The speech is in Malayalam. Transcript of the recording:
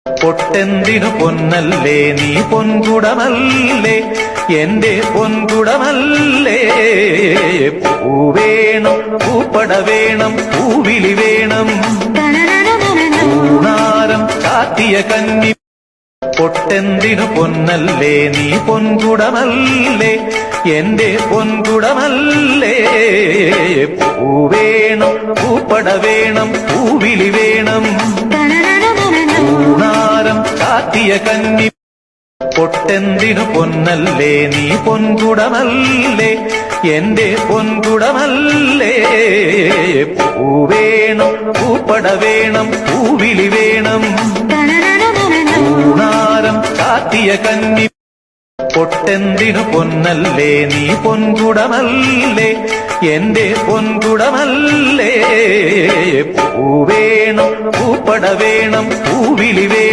പൊട്ടെന്തിനു പൊന്നല്ലേ നീ പൊൻകുടമല്ലേ എന്റെ പൊൻകുടമല്ലേ. പൂവേണം പൂപ്പട വേണം പൂവിളി വേണം പൂണാരം കാട്ടിയ കന്നി. പൊട്ടെന്തിനു പൊന്നല്ലേ നീ പൊൻകുടമല്ലേ എന്റെ പൊൻകുടമല്ലേ. പൂവേണം പൂപ്പട വേണം പൂവിളി വേണം പൂണാരം കാട്ടിയ കന്നി. പൊട്ടെന്തിനു പൊന്നല്ലേ നീ പൊൻകുടമല്ലേ എന്റെ പൊൻകുടമല്ലേ. പൂവേണം പൂപ്പട വേണം പൂവിളി വേണം പൂണാരം കാട്ടിയ കന്നി. പൊട്ടെന്തിനു പൊന്നല്ലേ നീ പൊൻകുടമല്ലേ എന്റെ പൊൻകുടമല്ലേ. പൂവേണം പൂപ്പട വേണം പൂവിളി വേണം